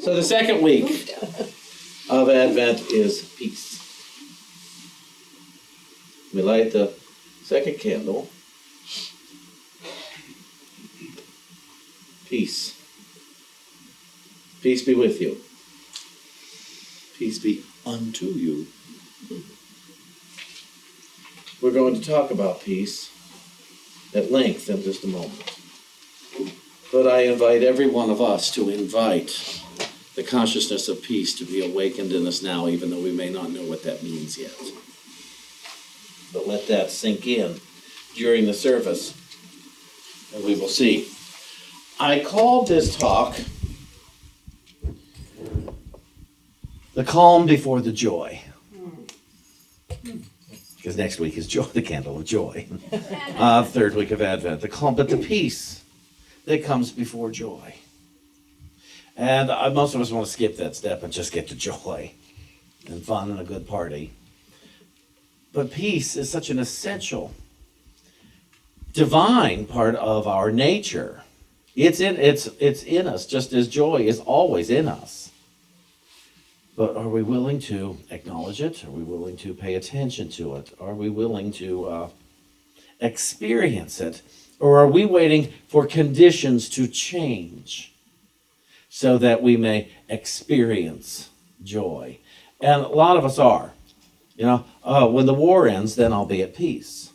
So the second week of Advent is peace. We light the second candle. Peace. Peace be with you. Peace be unto you. We're going to talk about peace at length in just a moment. But I invite every one of us to invite the consciousness of peace to be awakened in us now, even though we may not know what that means yet. But let that sink in during the service, and we will see. I called this talk The Calm Before the Joy. Because next week is joy, the candle of joy. Third week of Advent. The calm, but the peace that comes before joy. And most of us want to skip that step and just get to joy and fun and a good party. But peace is such an essential, divine part of our nature. It's in us, just as joy is always in us. But are we willing to acknowledge it? Are we willing to pay attention to it? Are we willing to experience it? Or are we waiting for conditions to change so that we may experience joy? And a lot of us are. When the war ends, then I'll be at peace.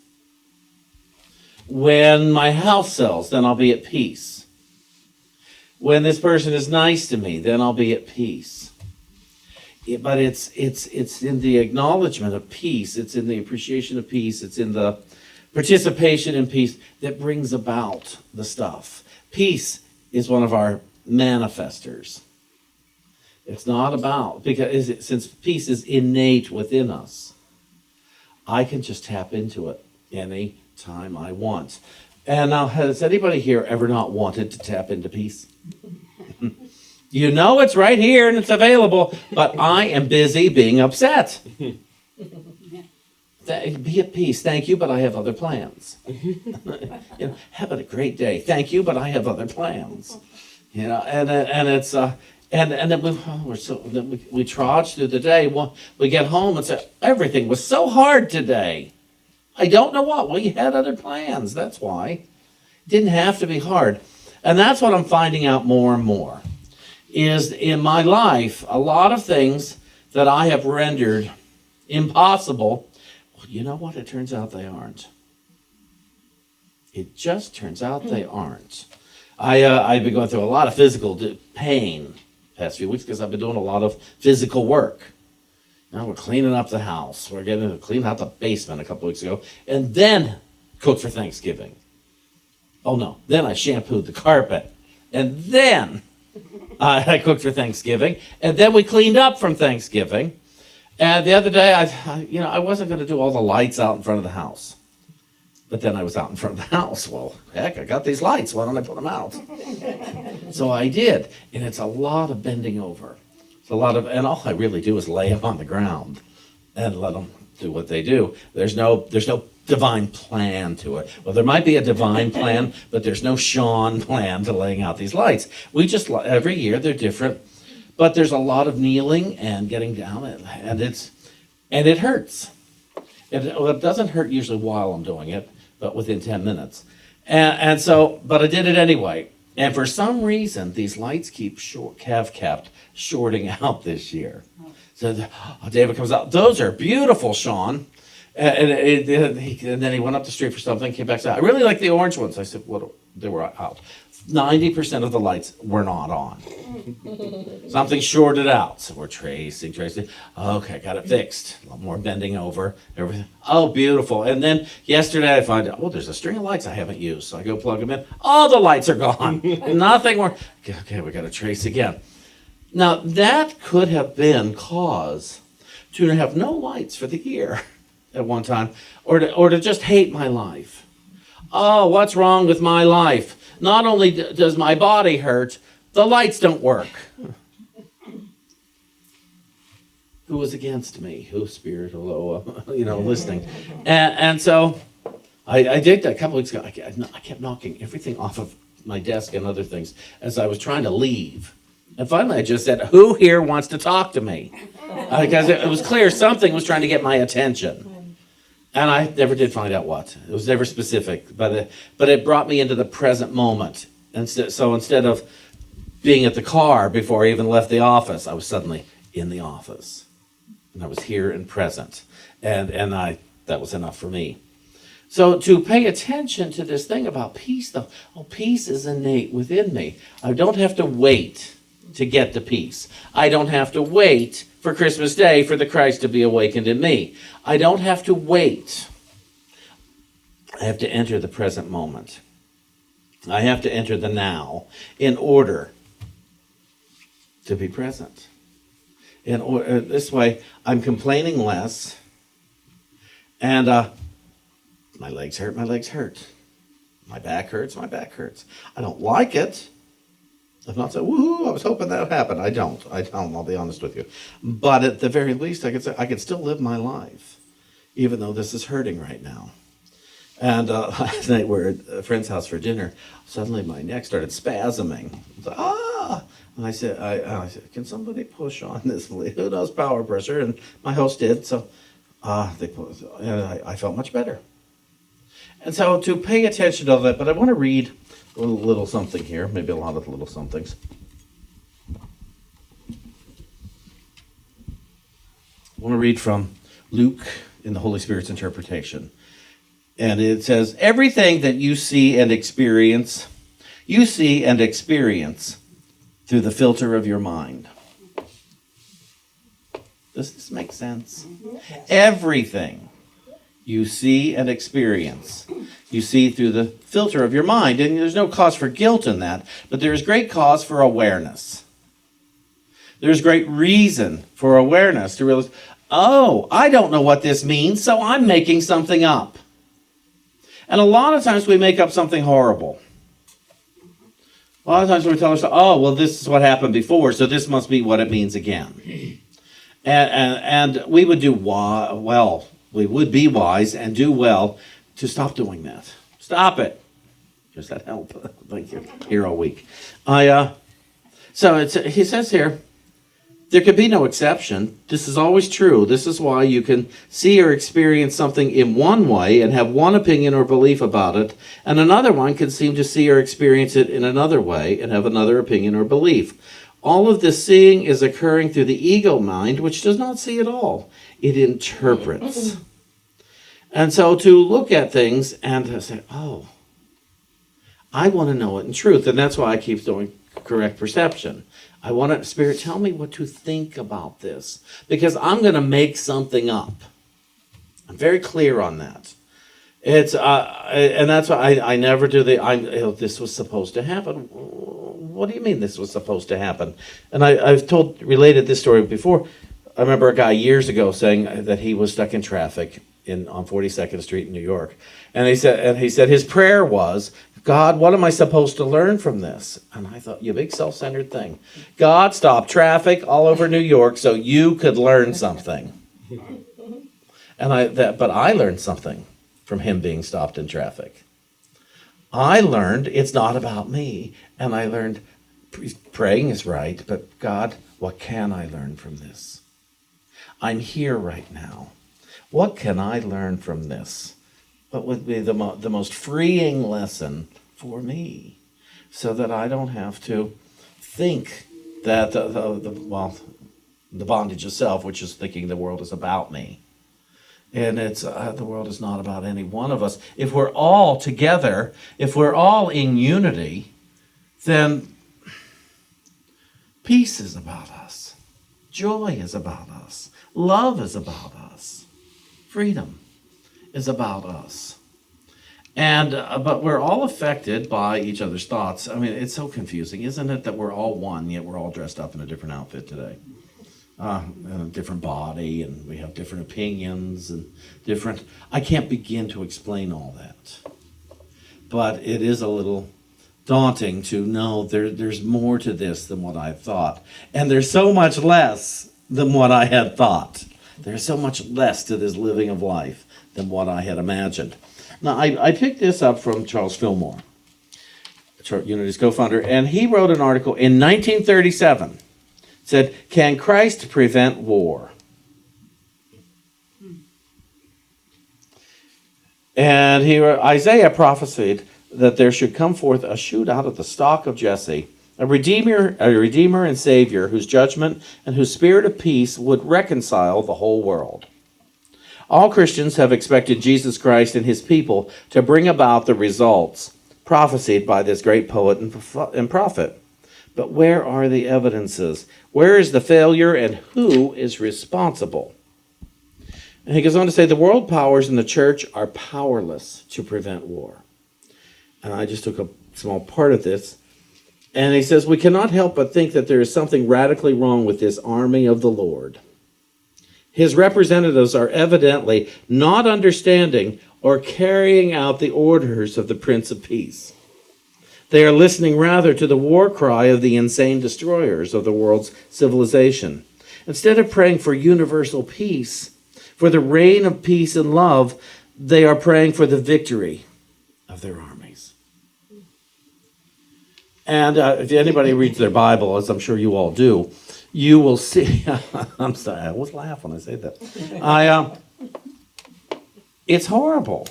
When my house sells, then I'll be at peace. When this person is nice to me, then I'll be at peace. But it's in the acknowledgement of peace. It's in the appreciation of peace. It's in the participation in peace that brings about the stuff. Peace is one of our manifestors. It's not about, because since peace is innate within us, I can just tap into it any time I want. And now, has anybody here ever not wanted to tap into peace? You know it's right here and it's available, but I am busy being upset. Be at peace. Thank you, but I have other plans. Have a great day. Thank you, but I have other plans. And it's and then we trudge through the day. We get home and say everything was so hard today. I don't know what. Well, you had other plans. That's why. It didn't have to be hard, and that's what I'm finding out more and more. Is in my life a lot of things that I have rendered impossible. Well, you know what? It turns out they aren't. It just turns out they aren't. I've been going through a lot of physical pain the past few weeks because I've been doing a lot of physical work. Now we're cleaning up the house. We're getting to clean out the basement a couple weeks ago, and then cooked for Thanksgiving. Oh no! Then I shampooed the carpet, and then I cooked for Thanksgiving, and then we cleaned up from Thanksgiving. And the other day, I wasn't going to do all the lights out in front of the house. But then I was out in front of the house. Well, heck, I got these lights. Why don't I put them out? So I did. And it's a lot of bending over. It's a lot of, and all I really do is lay them on the ground and let them do what they do. There's no divine plan to it. Well, there might be a divine plan, but there's no Shawn plan to laying out these lights. We just, every year they're different, but there's a lot of kneeling and getting down, and it hurts. It doesn't hurt usually while I'm doing it, but within 10 minutes. And so, but I did it anyway. And for some reason, these lights have kept shorting out this year. So David comes out, those are beautiful, Shawn. And then he went up the street for something, came back and said, I really like the orange ones. I said, well, they were out. 90% of the lights were not on. Something shorted out. So we're tracing. Okay, got it fixed. A little more bending over, everything. Oh, beautiful. And then yesterday I find out, there's a string of lights I haven't used. So I go plug them in. All the lights are gone. Nothing more. Okay, we got to trace again. Now, that could have been cause to have no lights for the year at one time, or to just hate my life. Oh, what's wrong with my life? Not only does my body hurt, the lights don't work. Who was against me? Who spirit, listening? And so I did that a couple weeks ago. I kept knocking everything off of my desk and other things as I was trying to leave. And finally, I just said, "Who here wants to talk to me?" Because it was clear something was trying to get my attention. And I never did find out what. It was never specific. But it brought me into the present moment. So instead of being at the car before I even left the office, I was suddenly in the office. And I was here and present. And that was enough for me. So to pay attention to this thing about peace, though, peace is innate within me. I don't have to wait to get the peace. I don't have to wait for Christmas Day for the Christ to be awakened in me. I don't have to wait. I have to enter the present moment. I have to enter the now in order to be present. This way, I'm complaining less, and my legs hurt, my legs hurt. My back hurts, my back hurts. I don't like it. I've not said, woohoo, I was hoping that would happen. I don't, I'll be honest with you. But at the very least, I could say, I could still live my life, even though this is hurting right now. And last night we were at a friend's house for dinner. Suddenly my neck started spasming. And I said, can somebody push on this? Who knows power pressure? And my host did, so they pushed, and I felt much better. And so to pay attention to that, but I want to read a little something here, maybe a lot of little somethings. I want to read from Luke in the Holy Spirit's interpretation. And it says, everything that you see and experience through the filter of your mind. Does this make sense? Yes. Everything you see and experience, you see through the filter of your mind. And there's no cause for guilt in that, but there is great cause for awareness. There's great reason for awareness to realize, I don't know what this means, so I'm making something up. And a lot of times we make up something horrible. A lot of times we tell ourselves, this is what happened before, so this must be what it means again. And we would do well. We would be wise and do well to stop doing that. Stop it. Does that help? Thank you. Here all week. He says here, there can be no exception. This is always true. This is why you can see or experience something in one way and have one opinion or belief about it, and another one can seem to see or experience it in another way and have another opinion or belief. All of this seeing is occurring through the ego mind, which does not see at all. It interprets. And so to look at things and to say, I want to know it in truth. And that's why I keep doing correct perception. I want to, Spirit, tell me what to think about this. Because I'm going to make something up. I'm very clear on that. It's and that's why I never do this was supposed to happen. What do you mean this was supposed to happen? And I've related this story before. I remember a guy years ago saying that he was stuck in traffic on 42nd Street in New York. And he said his prayer was, God, what am I supposed to learn from this? And I thought, you big self-centered thing. God, stop traffic all over New York so you could learn something. But I learned something from him being stopped in traffic. I learned it's not about me. And I learned praying is right, but God, what can I learn from this? I'm here right now. What can I learn from this? What would be the most freeing lesson for me, so that I don't have to think that the bondage of self, which is thinking the world is about me. And it's the world is not about any one of us. If we're all together, if we're all in unity, then peace is about us. Joy is about us. Love is about us. Freedom is about us. And but we're all affected by each other's thoughts. I mean, it's so confusing, isn't it, that we're all one, yet we're all dressed up in a different outfit today. And a different body, and we have different opinions and different... I can't begin to explain all that. But it is a little daunting to know there's more to this than what I thought. And there's so much less than what I had thought. There's so much less to this living of life than what I had imagined. Now, I picked this up from Charles Fillmore. U-nity's co-founder, and he wrote an article in 1937. It said, "Can Christ prevent war?" And Isaiah prophesied that there should come forth a shoot out of the stock of Jesse, a redeemer and savior, whose judgment and whose spirit of peace would reconcile the whole world. All Christians have expected Jesus Christ and his people to bring about the results prophesied by this great poet and prophet. But where are the evidences? Where is the failure, and who is responsible? And he goes on to say, the world powers and the church are powerless to prevent war. And I just took a small part of this. And he says, we cannot help but think that there is something radically wrong with this army of the Lord. His representatives are evidently not understanding or carrying out the orders of the Prince of Peace. They are listening rather to the war cry of the insane destroyers of the world's civilization. Instead of praying for universal peace, for the reign of peace and love, they are praying for the victory of their armies. And if anybody reads their Bible, as I'm sure you all do, you will see. I'm sorry, I always laugh when I say that. It's horrible.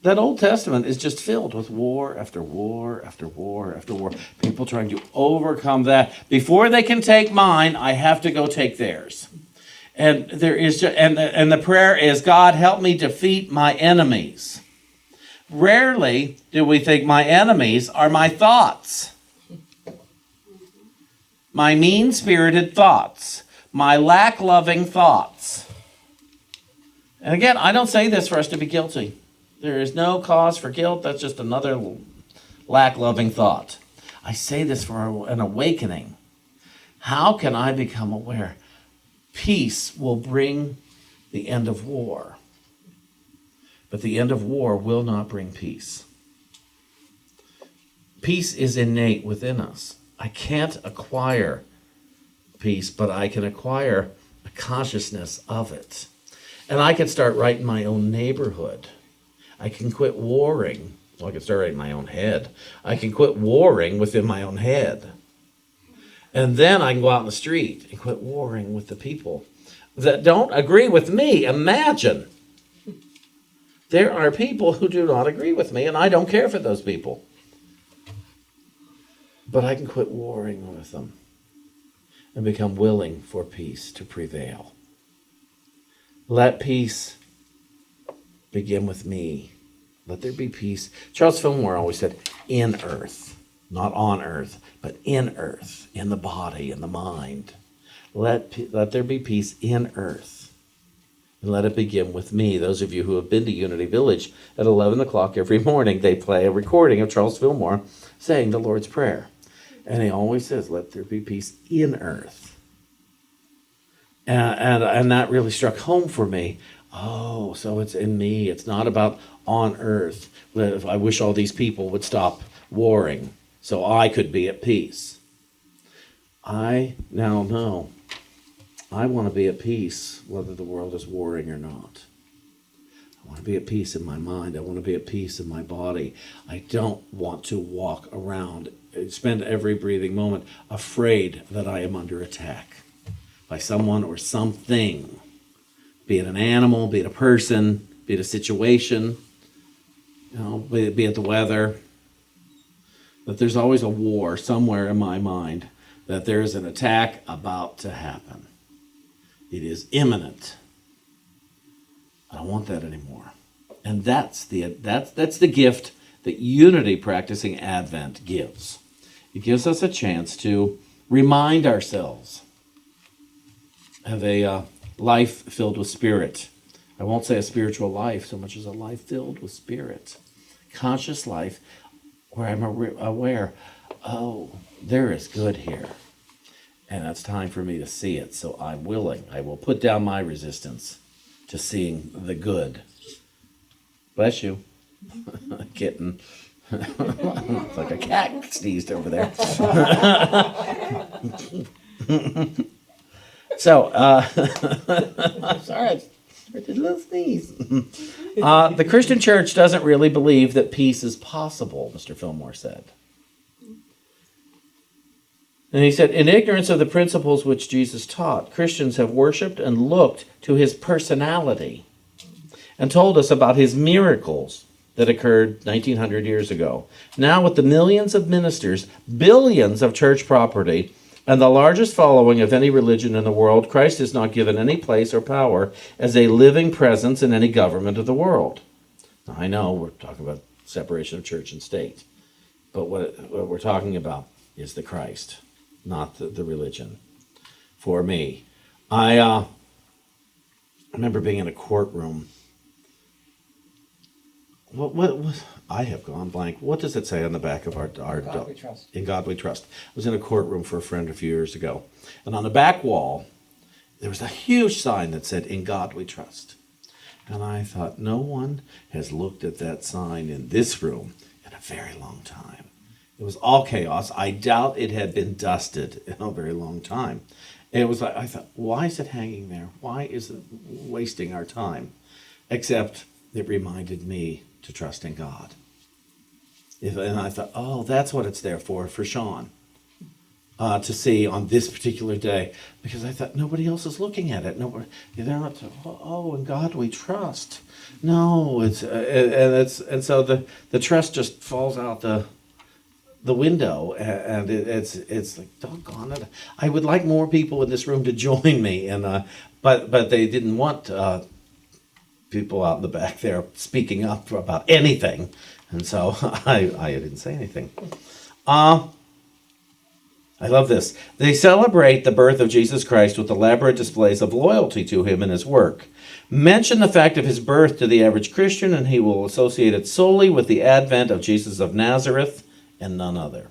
That Old Testament is just filled with war after war after war after war. People trying to overcome that. Before they can take mine, I have to go take theirs. And there is and the prayer is, God, help me defeat my enemies. Rarely do we think my enemies are my thoughts. My mean-spirited thoughts. My lack-loving thoughts. And again, I don't say this for us to be guilty. There is no cause for guilt. That's just another lack-loving thought. I say this for an awakening. How can I become aware? Peace will bring the end of war. But the end of war will not bring peace. Peace is innate within us. I can't acquire peace, but I can acquire a consciousness of it. And I can start right in my own neighborhood. I can quit warring. Well, I can start right in my own head. I can quit warring within my own head. And then I can go out in the street and quit warring with the people that don't agree with me. Imagine. There are people who do not agree with me, and I don't care for those people. But I can quit warring with them and become willing for peace to prevail. Let peace begin with me. Let there be peace. Charles Fillmore always said, in earth, not on earth, but in earth, in the body, in the mind. Let there be peace in earth. And let it begin with me. Those of you who have been to Unity Village, at 11 o'clock every morning, they play a recording of Charles Fillmore saying the Lord's Prayer. And he always says, let there be peace in earth. And that really struck home for me. Oh, so it's in me. It's not about on earth. I wish all these people would stop warring so I could be at peace. I now know I want to be at peace whether the world is warring or not. I want to be at peace in my mind. I want to be at peace in my body. I don't want to walk around, spend every breathing moment afraid that I am under attack by someone or something, be it an animal, be it a person, be it a situation, be it the weather. That there's always a war somewhere in my mind, that there is an attack about to happen. It is imminent. I don't want that anymore. And that's the gift that Unity Practicing Advent gives. It gives us a chance to remind ourselves of a life filled with spirit. I won't say a spiritual life so much as a life filled with spirit. Conscious life where I'm aware, oh, there is good here. And it's time for me to see it. So I'm willing. I will put down my resistance to seeing the good. Bless you. Kitten. It's like a cat sneezed over there. So, I'm sorry, I did a little sneeze. The Christian church doesn't really believe that peace is possible, Mr. Fillmore said. And he said, in ignorance of the principles which Jesus taught, Christians have worshipped and looked to his personality and told us about his miracles that occurred 1900 years ago. Now, with the millions of ministers, billions of church property, and the largest following of any religion in the world, Christ is not given any place or power as a living presence in any government of the world. Now, I know we're talking about separation of church and state, but what we're talking about is the Christ, not the religion. For me, I remember being in a courtroom. What I have gone blank. What does it say on the back of our In God we trust. In God we trust. I was in a courtroom for a friend a few years ago, and on the back wall there was a huge sign that said, "In God we trust." And I thought, no one has looked at that sign in this room in a very long time. It was all chaos. I doubt it had been dusted in a very long time. It was like, I thought, why is it hanging there? Why is it wasting our time? Except it reminded me to trust in God. And I thought, oh, that's what it's there for Shawn. To see on this particular day, because I thought nobody else is looking at it. Nobody, they're not. Oh, in God we trust. No, and so the trust just falls out the window, and it's like, doggone it. I would like more people in this room to join me, and but they didn't want people out in the back there speaking up about anything, and so I didn't say anything. I love this. They celebrate the birth of Jesus Christ with elaborate displays of loyalty to him and his work. Mention the fact of his birth to the average Christian, and he will associate it solely with the advent of Jesus of Nazareth and none other.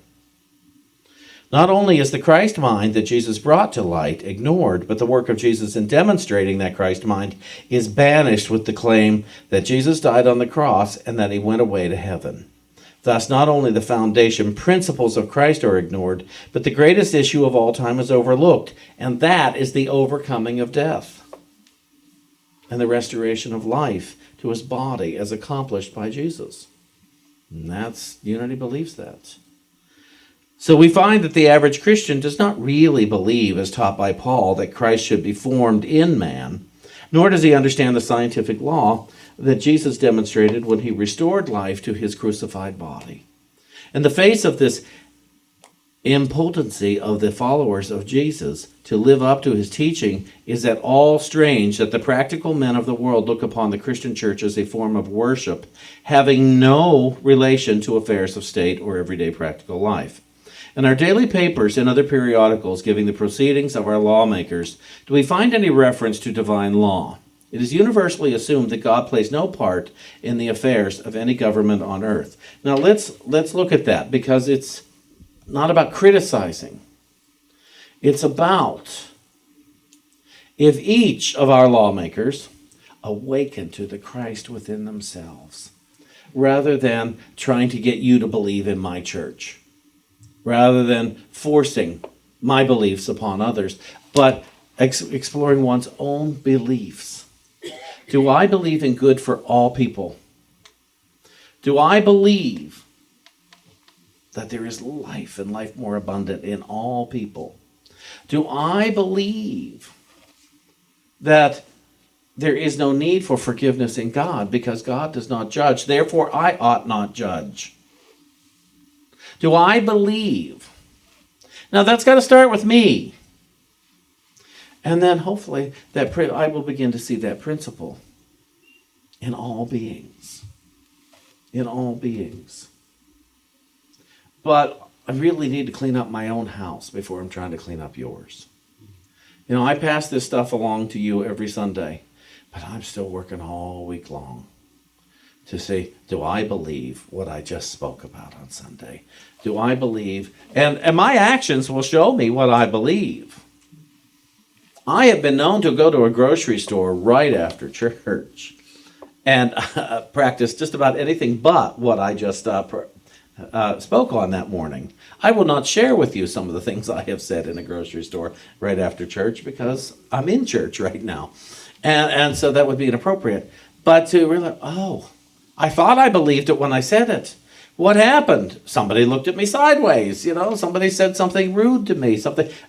Not only is the Christ mind that Jesus brought to light ignored, but the work of Jesus in demonstrating that Christ mind is banished with the claim that Jesus died on the cross and that he went away to heaven. Thus, not only the foundation principles of Christ are ignored, but the greatest issue of all time is overlooked, and that is the overcoming of death and the restoration of life to his body as accomplished by Jesus. And U-nity believes that. So we find that the average Christian does not really believe, as taught by Paul, that Christ should be formed in man, nor does he understand the scientific law that Jesus demonstrated when he restored life to his crucified body. In the face of this impotency of the followers of Jesus to live up to his teaching, is at all strange that the practical men of the world look upon the Christian church as a form of worship, having no relation to affairs of state or everyday practical life. In our daily papers and other periodicals giving the proceedings of our lawmakers, do we find any reference to divine law? It is universally assumed that God plays no part in the affairs of any government on earth. Now let's look at that, because it's not about criticizing. It's about if each of our lawmakers awaken to the Christ within themselves, rather than trying to get you to believe in my church, rather than forcing my beliefs upon others, but exploring one's own beliefs. Do I believe in good for all people? Do I believe that there is life and life more abundant in all people? Do I believe that there is no need for forgiveness in God because God does not judge, therefore I ought not judge? Do I believe? Now that's got to start with me. And then hopefully I will begin to see that principle in all beings. In all beings. But I really need to clean up my own house before I'm trying to clean up yours. You know, I pass this stuff along to you every Sunday, but I'm still working all week long to say, do I believe what I just spoke about on Sunday? Do I believe? And my actions will show me what I believe. I have been known to go to a grocery store right after church and practice just about anything but what I just spoke on that morning. I will not share with you some of the things I have said in a grocery store right after church because I'm in church right now. And so that would be inappropriate. But to realize, oh, I thought I believed it when I said it. What happened? Somebody looked at me sideways, somebody said something rude to me,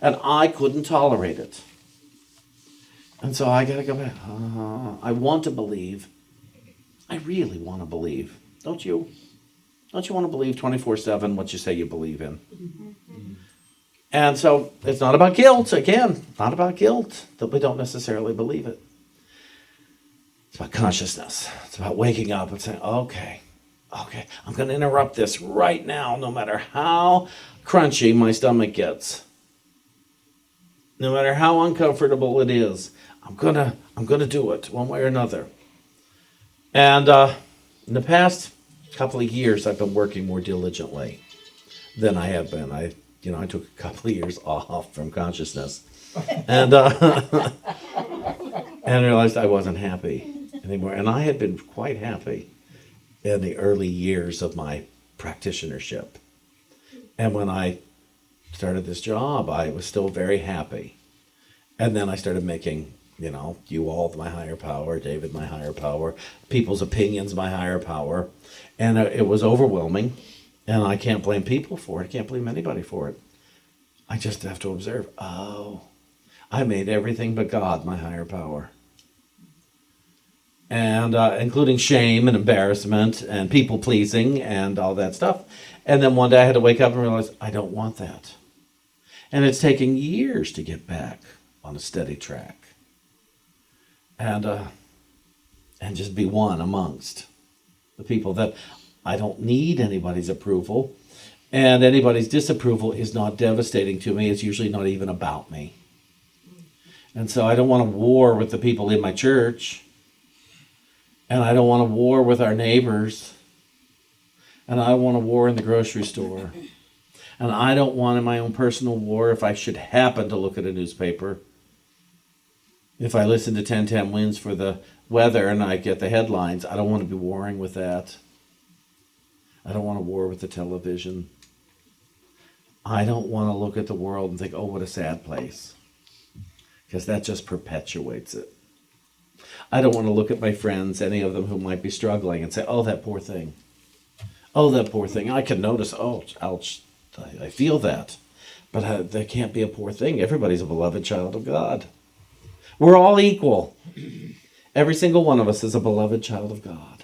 and I couldn't tolerate it. And so I got to go back. I want to believe. I really want to believe. Don't you? Don't you want to believe 24/7 what you say you believe in? Mm-hmm. And so it's not about guilt, again, not about guilt that we don't necessarily believe it. It's about consciousness. It's about waking up and saying, okay, I'm going to interrupt this right now, no matter how crunchy my stomach gets. No matter how uncomfortable it is, I'm gonna do it one way or another. And in the past couple of years, I've been working more diligently than I have been. I took a couple of years off from consciousness, and and realized I wasn't happy anymore. And I had been quite happy in the early years of my practitionership. And when I started this job, I was still very happy. And then I started making, you all my higher power, David my higher power, people's opinions my higher power. And it was overwhelming. And I can't blame people for it. I can't blame anybody for it. I just have to observe, I made everything but God my higher power. And including shame and embarrassment and people pleasing and all that stuff. And then one day I had to wake up and realize I don't want that. And it's taken years to get back on a steady track. And just be one amongst the people that I don't need anybody's approval. And anybody's disapproval is not devastating to me. It's usually not even about me. And so I don't want to war with the people in my church. And I don't want to war with our neighbors. And I don't want to war in the grocery store. And I don't want in my own personal war, if I should happen to look at a newspaper, if I listen to 1010 Wins for the weather and I get the headlines, I don't want to be warring with that. I don't want to war with the television. I don't want to look at the world and think, oh, what a sad place. Because that just perpetuates it. I don't want to look at my friends, any of them who might be struggling, and say, oh, that poor thing. Oh, that poor thing. I can notice, oh, ouch, I feel that. But there can't be a poor thing. Everybody's a beloved child of God. We're all equal. Every single one of us is a beloved child of God.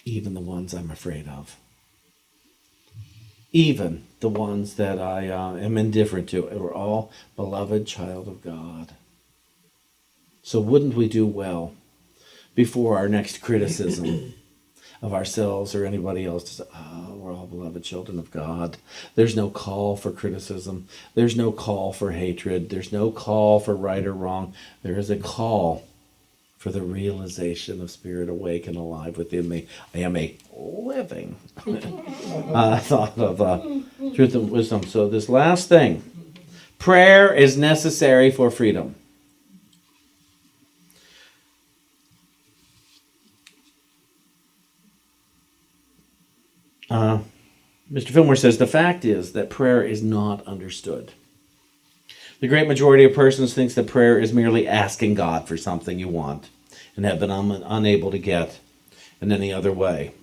Even the ones I'm afraid of. Even the ones that I am indifferent to. We're all beloved child of God. So wouldn't we do well before our next criticism of ourselves or anybody else to say, oh, we're all beloved children of God. There's no call for criticism. There's no call for hatred. There's no call for right or wrong. There is a call for the realization of Spirit awake and alive within me. I am a living thought of truth and wisdom. So this last thing, prayer is necessary for freedom. Mr. Fillmore says, the fact is that prayer is not understood. The great majority of persons thinks that prayer is merely asking God for something you want and have been unable to get in any other way.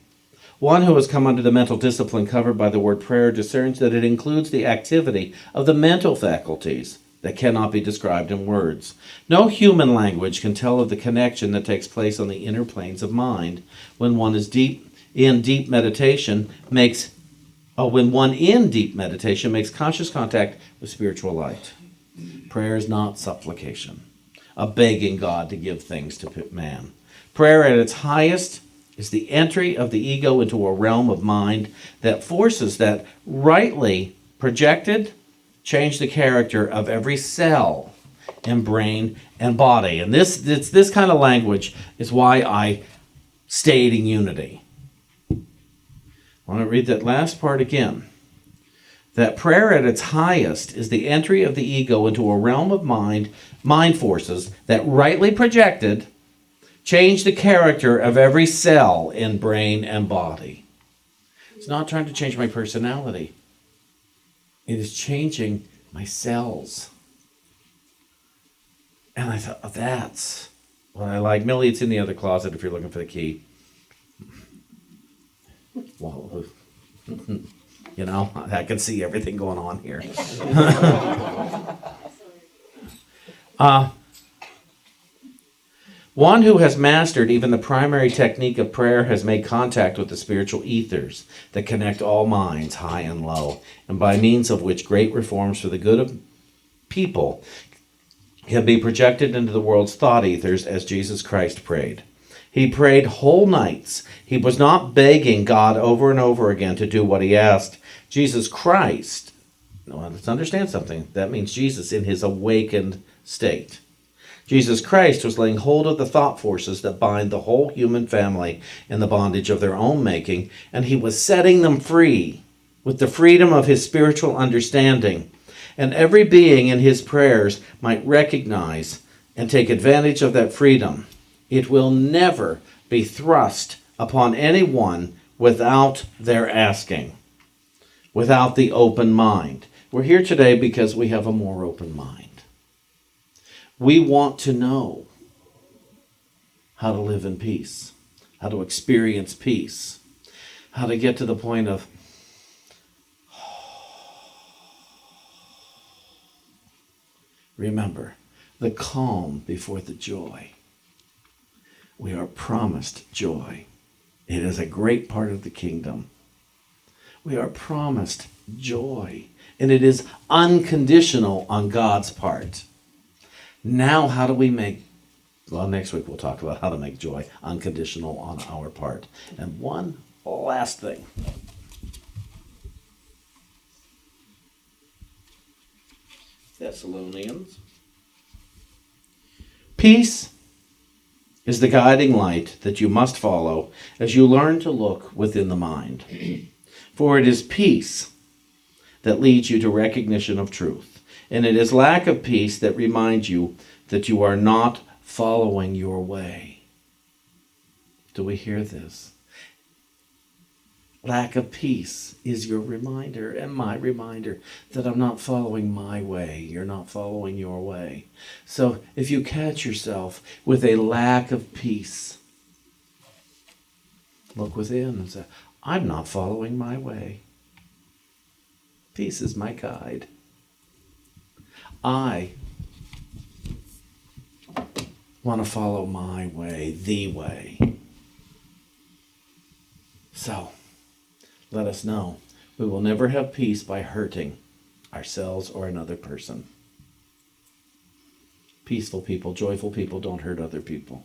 One who has come under the mental discipline covered by the word prayer discerns that it includes the activity of the mental faculties that cannot be described in words. No human language can tell of the connection that takes place on the inner planes of mind when one is in deep meditation makes conscious contact with spiritual light. Prayer is not supplication, a begging God to give things to man. Prayer at its highest is the entry of the ego into a realm of mind that forces that rightly projected change the character of every cell in brain and body. And this kind of language is why I stayed in U-nity. I want to read that last part again. That prayer at its highest is the entry of the ego into a realm of mind forces that rightly projected change the character of every cell in brain and body. It's not trying to change my personality. It is changing my cells. And I thought, oh, that's what I like. Millie, it's in the other closet if you're looking for the key. Well, I can see everything going on here. One who has mastered even the primary technique of prayer has made contact with the spiritual ethers that connect all minds, high and low, and by means of which great reforms for the good of people can be projected into the world's thought ethers as Jesus Christ prayed. He prayed whole nights. He was not begging God over and over again to do what he asked. Jesus Christ, well, let's understand something. That means Jesus in his awakened state. Jesus Christ was laying hold of the thought forces that bind the whole human family in the bondage of their own making, and he was setting them free with the freedom of his spiritual understanding. And every being in his prayers might recognize and take advantage of that freedom. It will never be thrust upon anyone without their asking, without the open mind. We're here today because we have a more open mind. We want to know how to live in peace, how to experience peace, how to get to the point of remember the calm before the joy. We are promised joy. It is a great part of the kingdom. We are promised joy, and it is unconditional on God's part. Now, how do we make, next week we'll talk about how to make joy unconditional on our part. And one last thing. Thessalonians. Peace is the guiding light that you must follow as you learn to look within the mind. For it is peace that leads you to recognition of truth. And it is lack of peace that reminds you that you are not following your way. Do we hear this? Lack of peace is your reminder and my reminder that I'm not following my way. You're not following your way. So if you catch yourself with a lack of peace, look within and say, I'm not following my way. Peace is my guide. I want to follow my way, the way. So, let us know. We will never have peace by hurting ourselves or another person. Peaceful people, joyful people don't hurt other people.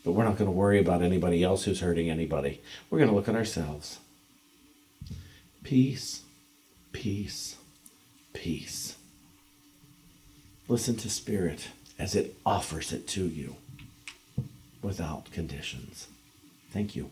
But we're not going to worry about anybody else who's hurting anybody. We're going to look at ourselves. Peace, peace, peace. Listen to Spirit as it offers it to you without conditions. Thank you.